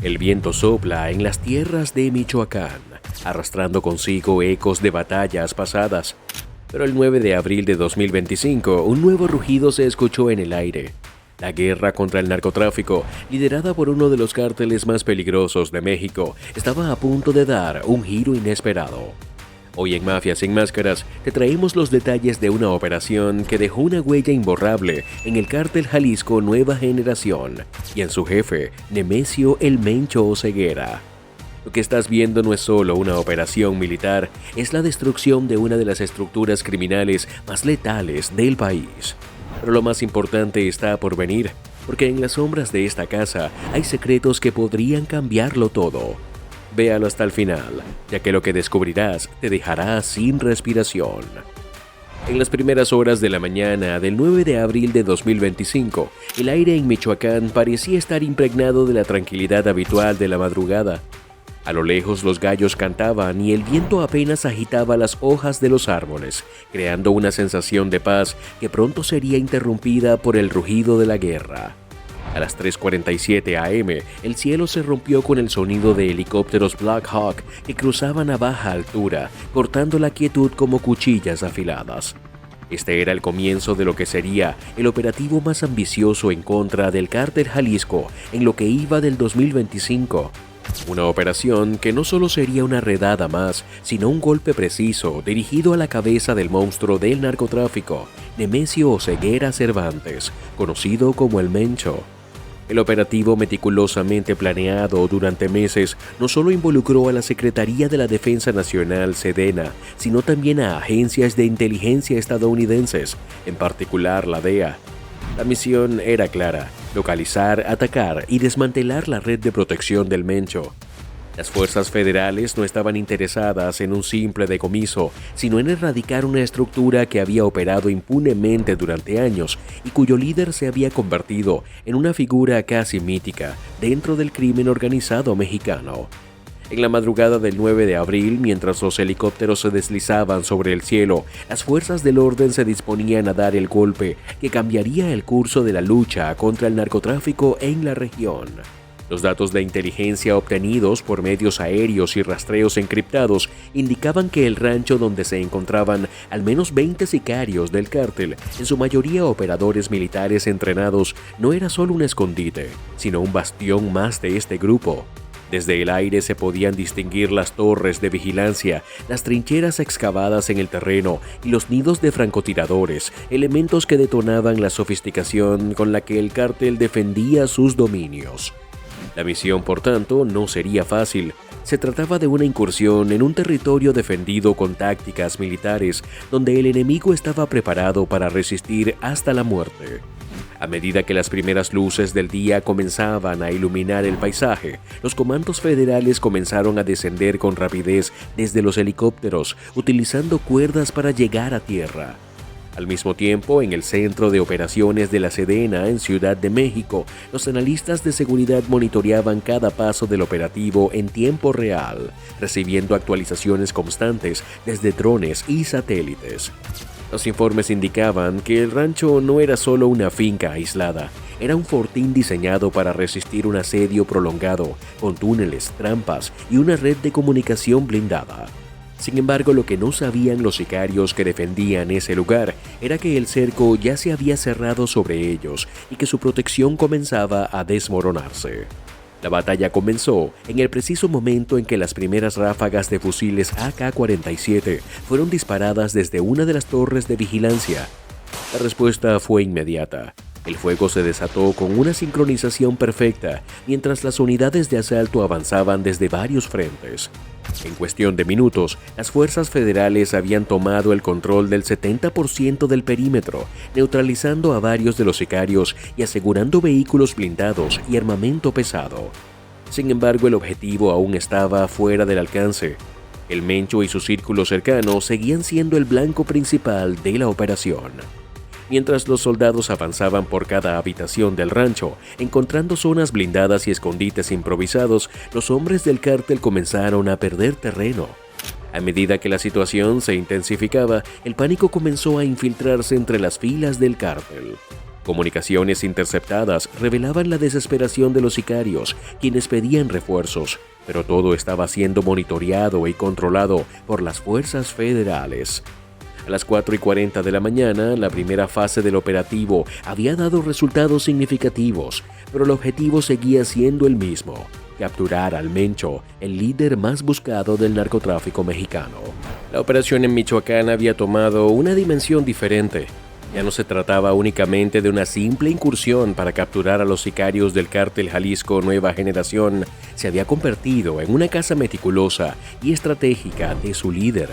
El viento sopla en las tierras de Michoacán, arrastrando consigo ecos de batallas pasadas. Pero el 9 de abril de 2025, un nuevo rugido se escuchó en el aire. La guerra contra el narcotráfico, liderada por uno de los cárteles más peligrosos de México, estaba a punto de dar un giro inesperado. Hoy en Mafia Sin Máscaras te traemos los detalles de una operación que dejó una huella imborrable en el cártel Jalisco Nueva Generación y en su jefe, Nemesio El Mencho Oseguera. Lo que estás viendo no es solo una operación militar, es la destrucción de una de las estructuras criminales más letales del país. Pero lo más importante está por venir, porque en las sombras de esta casa hay secretos que podrían cambiarlo todo. Véalo hasta el final, ya que lo que descubrirás te dejará sin respiración. En las primeras horas de la mañana del 9 de abril de 2025, el aire en Michoacán parecía estar impregnado de la tranquilidad habitual de la madrugada. A lo lejos los gallos cantaban y el viento apenas agitaba las hojas de los árboles, creando una sensación de paz que pronto sería interrumpida por el rugido de la guerra. A las 3:47 am, el cielo se rompió con el sonido de helicópteros Black Hawk que cruzaban a baja altura, cortando la quietud como cuchillas afiladas. Este era el comienzo de lo que sería el operativo más ambicioso en contra del cártel Jalisco en lo que iba del 2025. Una operación que no solo sería una redada más, sino un golpe preciso dirigido a la cabeza del monstruo del narcotráfico, Nemesio Oseguera Cervantes, conocido como El Mencho. El operativo meticulosamente planeado durante meses no solo involucró a la Secretaría de la Defensa Nacional, Sedena, sino también a agencias de inteligencia estadounidenses, en particular la DEA. La misión era clara: localizar, atacar y desmantelar la red de protección del Mencho. Las fuerzas federales no estaban interesadas en un simple decomiso, sino en erradicar una estructura que había operado impunemente durante años y cuyo líder se había convertido en una figura casi mítica dentro del crimen organizado mexicano. En la madrugada del 9 de abril, mientras los helicópteros se deslizaban sobre el cielo, las fuerzas del orden se disponían a dar el golpe que cambiaría el curso de la lucha contra el narcotráfico en la región. Los datos de inteligencia obtenidos por medios aéreos y rastreos encriptados indicaban que el rancho donde se encontraban al menos 20 sicarios del cártel, en su mayoría operadores militares entrenados, no era solo un escondite, sino un bastión más de este grupo. Desde el aire se podían distinguir las torres de vigilancia, las trincheras excavadas en el terreno y los nidos de francotiradores, elementos que detonaban la sofisticación con la que el cártel defendía sus dominios. La misión, por tanto, no sería fácil. Se trataba de una incursión en un territorio defendido con tácticas militares, donde el enemigo estaba preparado para resistir hasta la muerte. A medida que las primeras luces del día comenzaban a iluminar el paisaje, los comandos federales comenzaron a descender con rapidez desde los helicópteros, utilizando cuerdas para llegar a tierra. Al mismo tiempo, en el Centro de Operaciones de la Sedena en Ciudad de México, los analistas de seguridad monitoreaban cada paso del operativo en tiempo real, recibiendo actualizaciones constantes desde drones y satélites. Los informes indicaban que el rancho no era solo una finca aislada, era un fortín diseñado para resistir un asedio prolongado, con túneles, trampas y una red de comunicación blindada. Sin embargo, lo que no sabían los sicarios que defendían ese lugar era que el cerco ya se había cerrado sobre ellos y que su protección comenzaba a desmoronarse. La batalla comenzó en el preciso momento en que las primeras ráfagas de fusiles AK-47 fueron disparadas desde una de las torres de vigilancia. La respuesta fue inmediata. El fuego se desató con una sincronización perfecta, mientras las unidades de asalto avanzaban desde varios frentes. En cuestión de minutos, las fuerzas federales habían tomado el control del 70% del perímetro, neutralizando a varios de los sicarios y asegurando vehículos blindados y armamento pesado. Sin embargo, el objetivo aún estaba fuera del alcance. El Mencho y su círculo cercano seguían siendo el blanco principal de la operación. Mientras los soldados avanzaban por cada habitación del rancho, encontrando zonas blindadas y escondites improvisados, los hombres del cártel comenzaron a perder terreno. A medida que la situación se intensificaba, el pánico comenzó a infiltrarse entre las filas del cártel. Comunicaciones interceptadas revelaban la desesperación de los sicarios, quienes pedían refuerzos, pero todo estaba siendo monitoreado y controlado por las fuerzas federales. A las 4:40 de la mañana, la primera fase del operativo había dado resultados significativos, pero el objetivo seguía siendo el mismo: capturar al Mencho, el líder más buscado del narcotráfico mexicano. La operación en Michoacán había tomado una dimensión diferente. Ya no se trataba únicamente de una simple incursión para capturar a los sicarios del cártel Jalisco Nueva Generación, se había convertido en una caza meticulosa y estratégica de su líder.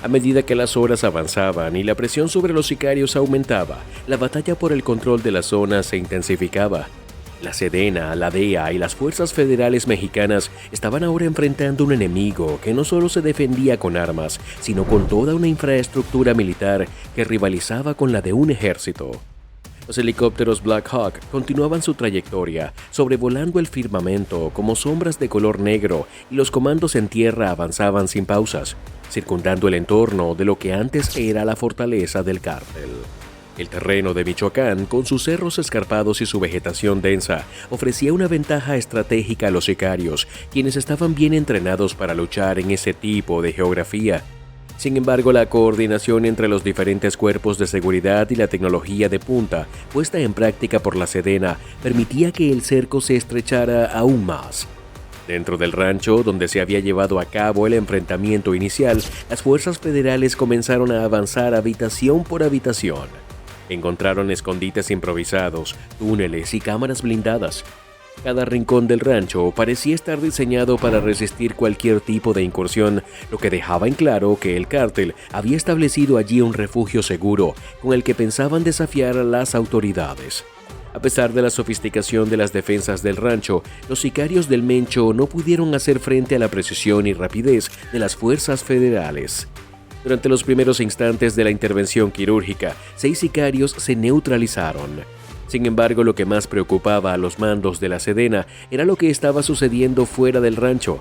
A medida que las horas avanzaban y la presión sobre los sicarios aumentaba, la batalla por el control de la zona se intensificaba. La Sedena, la DEA y las fuerzas federales mexicanas estaban ahora enfrentando un enemigo que no solo se defendía con armas, sino con toda una infraestructura militar que rivalizaba con la de un ejército. Los helicópteros Black Hawk continuaban su trayectoria, sobrevolando el firmamento como sombras de color negro, y los comandos en tierra avanzaban sin pausas, circundando el entorno de lo que antes era la fortaleza del cártel. El terreno de Michoacán, con sus cerros escarpados y su vegetación densa, ofrecía una ventaja estratégica a los sicarios, quienes estaban bien entrenados para luchar en ese tipo de geografía. Sin embargo, la coordinación entre los diferentes cuerpos de seguridad y la tecnología de punta puesta en práctica por la Sedena permitía que el cerco se estrechara aún más. Dentro del rancho donde se había llevado a cabo el enfrentamiento inicial, las fuerzas federales comenzaron a avanzar habitación por habitación. Encontraron escondites improvisados, túneles y cámaras blindadas. Cada rincón del rancho parecía estar diseñado para resistir cualquier tipo de incursión, lo que dejaba en claro que el cártel había establecido allí un refugio seguro con el que pensaban desafiar a las autoridades. A pesar de la sofisticación de las defensas del rancho, los sicarios del Mencho no pudieron hacer frente a la precisión y rapidez de las fuerzas federales. Durante los primeros instantes de la intervención quirúrgica, 6 sicarios se neutralizaron. Sin embargo, lo que más preocupaba a los mandos de la Sedena era lo que estaba sucediendo fuera del rancho.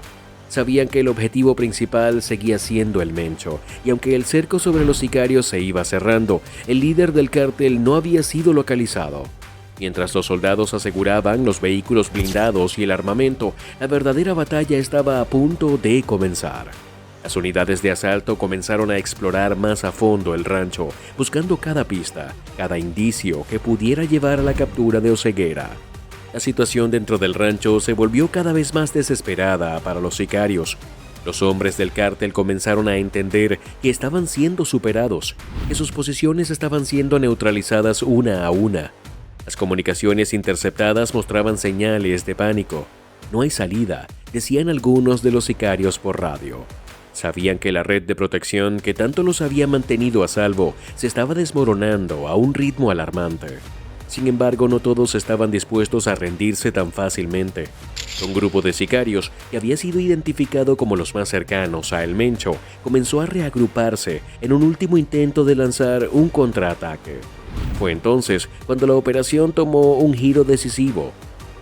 Sabían que el objetivo principal seguía siendo el Mencho, y aunque el cerco sobre los sicarios se iba cerrando, el líder del cártel no había sido localizado. Mientras los soldados aseguraban los vehículos blindados y el armamento, la verdadera batalla estaba a punto de comenzar. Las unidades de asalto comenzaron a explorar más a fondo el rancho, buscando cada pista, cada indicio que pudiera llevar a la captura de Oseguera. La situación dentro del rancho se volvió cada vez más desesperada para los sicarios. Los hombres del cártel comenzaron a entender que estaban siendo superados, que sus posiciones estaban siendo neutralizadas una a una. Las comunicaciones interceptadas mostraban señales de pánico. No hay salida, decían algunos de los sicarios por radio. Sabían que la red de protección que tanto los había mantenido a salvo se estaba desmoronando a un ritmo alarmante. Sin embargo, no todos estaban dispuestos a rendirse tan fácilmente. Un grupo de sicarios, que había sido identificado como los más cercanos a El Mencho, comenzó a reagruparse en un último intento de lanzar un contraataque. Fue entonces cuando la operación tomó un giro decisivo.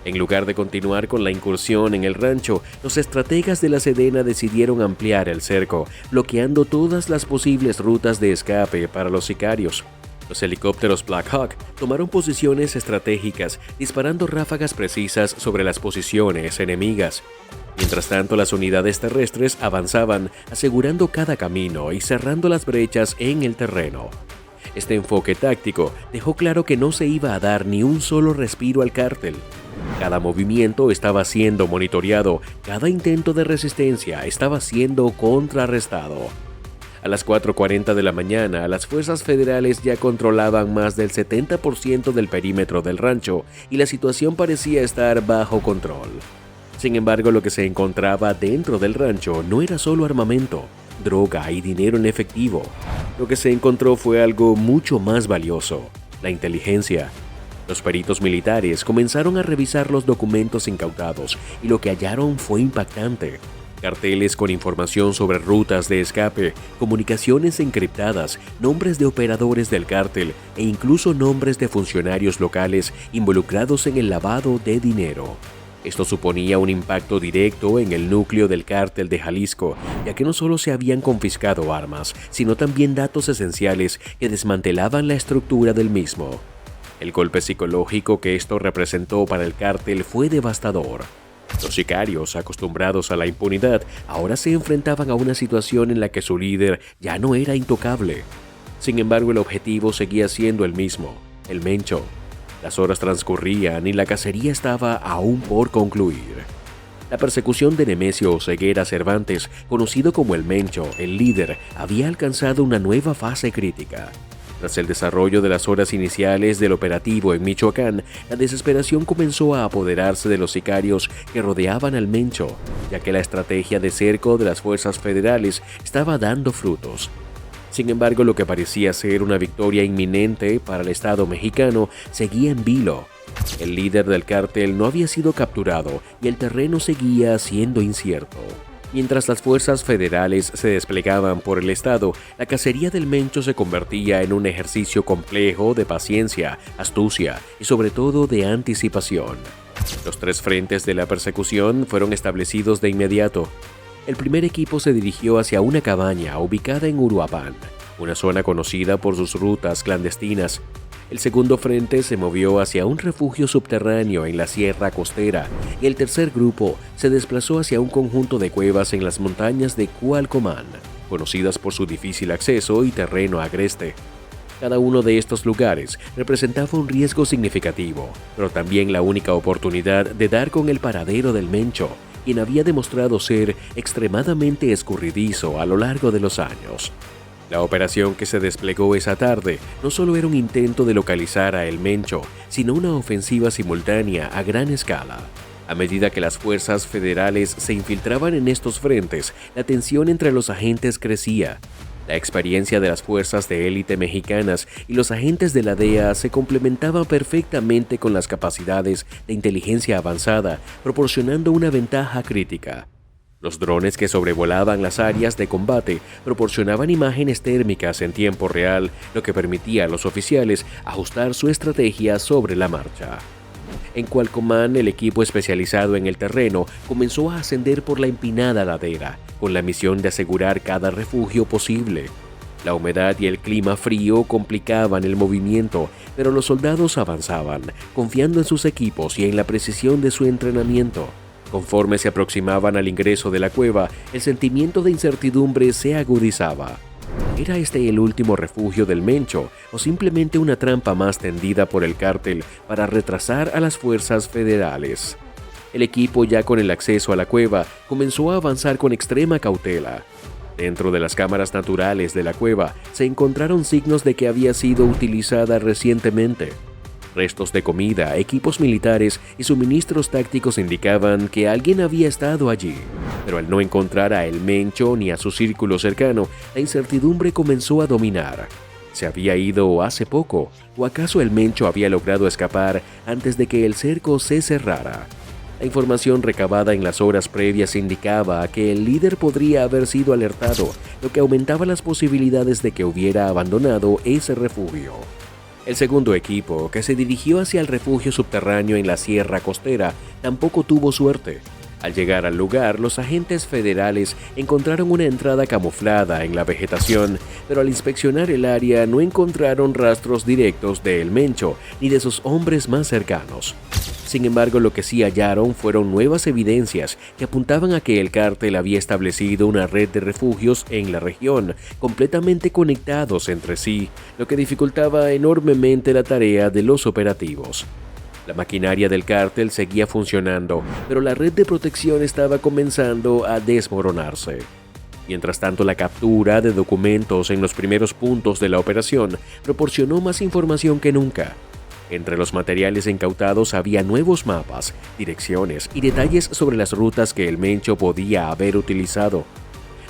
En lugar de continuar con la incursión en el rancho, los estrategas de la Sedena decidieron ampliar el cerco, bloqueando todas las posibles rutas de escape para los sicarios. Los helicópteros Black Hawk tomaron posiciones estratégicas, disparando ráfagas precisas sobre las posiciones enemigas. Mientras tanto, las unidades terrestres avanzaban, asegurando cada camino y cerrando las brechas en el terreno. Este enfoque táctico dejó claro que no se iba a dar ni un solo respiro al cártel. Cada movimiento estaba siendo monitoreado, cada intento de resistencia estaba siendo contrarrestado. A las 4:40 de la mañana, las fuerzas federales ya controlaban más del 70% del perímetro del rancho y la situación parecía estar bajo control. Sin embargo, lo que se encontraba dentro del rancho no era solo armamento, droga y dinero en efectivo. Lo que se encontró fue algo mucho más valioso: la inteligencia. Los peritos militares comenzaron a revisar los documentos incautados y lo que hallaron fue impactante. Carteles con información sobre rutas de escape, comunicaciones encriptadas, nombres de operadores del cártel e incluso nombres de funcionarios locales involucrados en el lavado de dinero. Esto suponía un impacto directo en el núcleo del cártel de Jalisco, ya que no solo se habían confiscado armas, sino también datos esenciales que desmantelaban la estructura del mismo. El golpe psicológico que esto representó para el cártel fue devastador. Los sicarios, acostumbrados a la impunidad, ahora se enfrentaban a una situación en la que su líder ya no era intocable. Sin embargo, el objetivo seguía siendo el mismo, el Mencho. Las horas transcurrían y la cacería estaba aún por concluir. La persecución de Nemesio Oseguera Cervantes, conocido como el Mencho, el líder, había alcanzado una nueva fase crítica. Tras el desarrollo de las horas iniciales del operativo en Michoacán, la desesperación comenzó a apoderarse de los sicarios que rodeaban al Mencho, ya que la estrategia de cerco de las fuerzas federales estaba dando frutos. Sin embargo, lo que parecía ser una victoria inminente para el Estado mexicano seguía en vilo. El líder del cártel no había sido capturado y el terreno seguía siendo incierto. Mientras las fuerzas federales se desplegaban por el estado, la cacería del Mencho se convertía en un ejercicio complejo de paciencia, astucia y sobre todo de anticipación. Los 3 frentes de la persecución fueron establecidos de inmediato. El primer equipo se dirigió hacia una cabaña ubicada en Uruapan, una zona conocida por sus rutas clandestinas. El segundo frente se movió hacia un refugio subterráneo en la Sierra Costera y el tercer grupo se desplazó hacia un conjunto de cuevas en las montañas de Cualcomán, conocidas por su difícil acceso y terreno agreste. Cada uno de estos lugares representaba un riesgo significativo, pero también la única oportunidad de dar con el paradero del Mencho, quien había demostrado ser extremadamente escurridizo a lo largo de los años. La operación que se desplegó esa tarde no solo era un intento de localizar a El Mencho, sino una ofensiva simultánea a gran escala. A medida que las fuerzas federales se infiltraban en estos frentes, la tensión entre los agentes crecía. La experiencia de las fuerzas de élite mexicanas y los agentes de la DEA se complementaban perfectamente con las capacidades de inteligencia avanzada, proporcionando una ventaja crítica. Los drones que sobrevolaban las áreas de combate proporcionaban imágenes térmicas en tiempo real, lo que permitía a los oficiales ajustar su estrategia sobre la marcha. En Cualcomán, el equipo especializado en el terreno comenzó a ascender por la empinada ladera, con la misión de asegurar cada refugio posible. La humedad y el clima frío complicaban el movimiento, pero los soldados avanzaban, confiando en sus equipos y en la precisión de su entrenamiento. Conforme se aproximaban al ingreso de la cueva, el sentimiento de incertidumbre se agudizaba. ¿Era este el último refugio del Mencho o simplemente una trampa más tendida por el cártel para retrasar a las fuerzas federales? El equipo, ya con el acceso a la cueva, comenzó a avanzar con extrema cautela. Dentro de las cámaras naturales de la cueva se encontraron signos de que había sido utilizada recientemente. Restos de comida, equipos militares y suministros tácticos indicaban que alguien había estado allí. Pero al no encontrar a El Mencho ni a su círculo cercano, la incertidumbre comenzó a dominar. ¿Se había ido hace poco? ¿O acaso El Mencho había logrado escapar antes de que el cerco se cerrara? La información recabada en las horas previas indicaba que el líder podría haber sido alertado, lo que aumentaba las posibilidades de que hubiera abandonado ese refugio. El segundo equipo, que se dirigió hacia el refugio subterráneo en la Sierra Costera, tampoco tuvo suerte. Al llegar al lugar, los agentes federales encontraron una entrada camuflada en la vegetación, pero al inspeccionar el área no encontraron rastros directos de El Mencho ni de sus hombres más cercanos. Sin embargo, lo que sí hallaron fueron nuevas evidencias que apuntaban a que el cártel había establecido una red de refugios en la región, completamente conectados entre sí, lo que dificultaba enormemente la tarea de los operativos. La maquinaria del cártel seguía funcionando, pero la red de protección estaba comenzando a desmoronarse. Mientras tanto, la captura de documentos en los primeros puntos de la operación proporcionó más información que nunca. Entre los materiales incautados había nuevos mapas, direcciones y detalles sobre las rutas que El Mencho podía haber utilizado.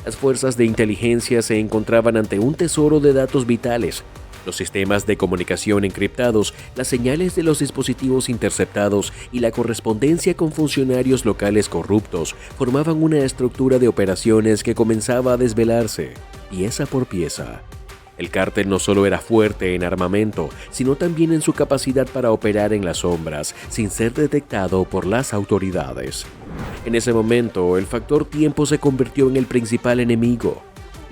Las fuerzas de inteligencia se encontraban ante un tesoro de datos vitales. Los sistemas de comunicación encriptados, las señales de los dispositivos interceptados y la correspondencia con funcionarios locales corruptos formaban una estructura de operaciones que comenzaba a desvelarse, pieza por pieza. El cártel no solo era fuerte en armamento, sino también en su capacidad para operar en las sombras, sin ser detectado por las autoridades. En ese momento, el factor tiempo se convirtió en el principal enemigo.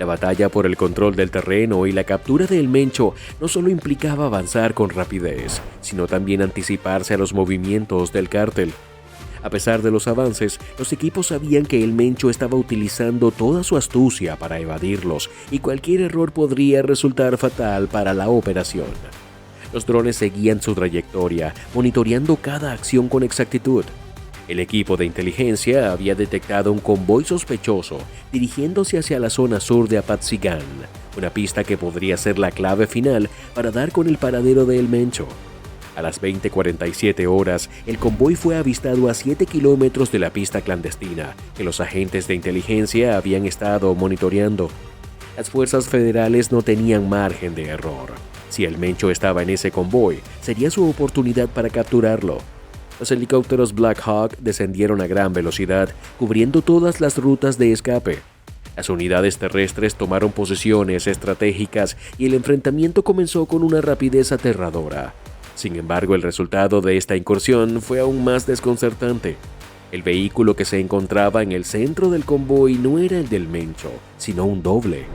La batalla por el control del terreno y la captura del Mencho no solo implicaba avanzar con rapidez, sino también anticiparse a los movimientos del cártel. A pesar de los avances, los equipos sabían que el Mencho estaba utilizando toda su astucia para evadirlos y cualquier error podría resultar fatal para la operación. Los drones seguían su trayectoria, monitoreando cada acción con exactitud. El equipo de inteligencia había detectado un convoy sospechoso dirigiéndose hacia la zona sur de Apatzingán, una pista que podría ser la clave final para dar con el paradero de El Mencho. A las 20:47 horas, el convoy fue avistado a 7 kilómetros de la pista clandestina que los agentes de inteligencia habían estado monitoreando. Las fuerzas federales no tenían margen de error. Si El Mencho estaba en ese convoy, sería su oportunidad para capturarlo. Los helicópteros Black Hawk descendieron a gran velocidad, cubriendo todas las rutas de escape. Las unidades terrestres tomaron posiciones estratégicas y el enfrentamiento comenzó con una rapidez aterradora. Sin embargo, el resultado de esta incursión fue aún más desconcertante. El vehículo que se encontraba en el centro del convoy no era el del Mencho, sino un doble.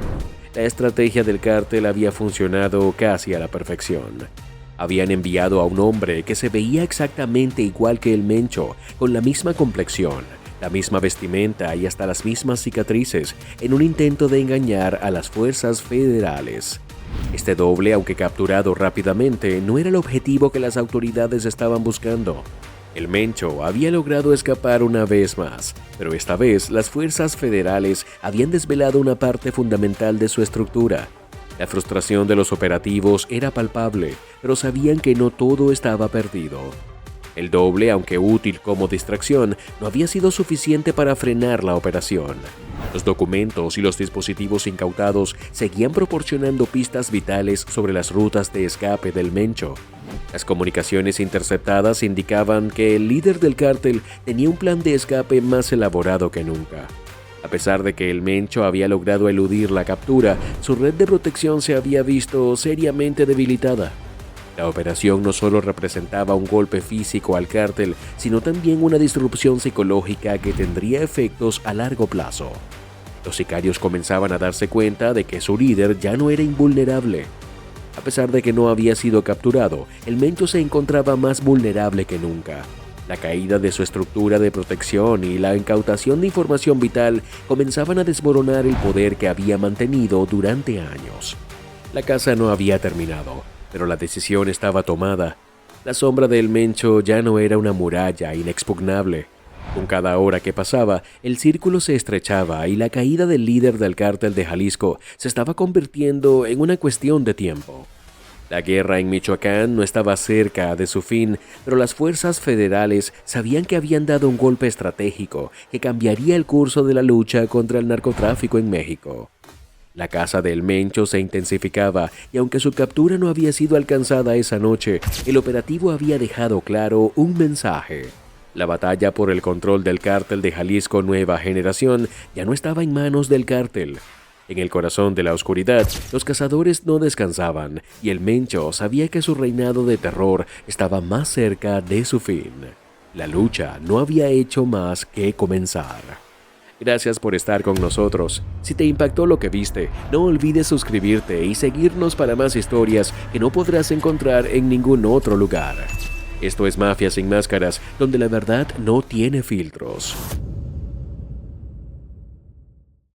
La estrategia del cártel había funcionado casi a la perfección. Habían enviado a un hombre que se veía exactamente igual que el Mencho, con la misma complexión, la misma vestimenta y hasta las mismas cicatrices, en un intento de engañar a las fuerzas federales. Este doble, aunque capturado rápidamente, no era el objetivo que las autoridades estaban buscando. El Mencho había logrado escapar una vez más, pero esta vez las fuerzas federales habían desvelado una parte fundamental de su estructura. La frustración de los operativos era palpable, pero sabían que no todo estaba perdido. El doble, aunque útil como distracción, no había sido suficiente para frenar la operación. Los documentos y los dispositivos incautados seguían proporcionando pistas vitales sobre las rutas de escape del Mencho. Las comunicaciones interceptadas indicaban que el líder del cártel tenía un plan de escape más elaborado que nunca. A pesar de que el Mencho había logrado eludir la captura, su red de protección se había visto seriamente debilitada. La operación no solo representaba un golpe físico al cártel, sino también una disrupción psicológica que tendría efectos a largo plazo. Los sicarios comenzaban a darse cuenta de que su líder ya no era invulnerable. A pesar de que no había sido capturado, el Mencho se encontraba más vulnerable que nunca. La caída de su estructura de protección y la incautación de información vital comenzaban a desmoronar el poder que había mantenido durante años. La caza no había terminado, pero la decisión estaba tomada. La sombra del Mencho ya no era una muralla inexpugnable. Con cada hora que pasaba, el círculo se estrechaba y la caída del líder del cártel de Jalisco se estaba convirtiendo en una cuestión de tiempo. La guerra en Michoacán no estaba cerca de su fin, pero las fuerzas federales sabían que habían dado un golpe estratégico que cambiaría el curso de la lucha contra el narcotráfico en México. La caza del Mencho se intensificaba y aunque su captura no había sido alcanzada esa noche, el operativo había dejado claro un mensaje. La batalla por el control del cártel de Jalisco Nueva Generación ya no estaba en manos del cártel. En el corazón de la oscuridad, los cazadores no descansaban y el Mencho sabía que su reinado de terror estaba más cerca de su fin. La lucha no había hecho más que comenzar. Gracias por estar con nosotros. Si te impactó lo que viste, no olvides suscribirte y seguirnos para más historias que no podrás encontrar en ningún otro lugar. Esto es Mafia sin Máscaras, donde la verdad no tiene filtros.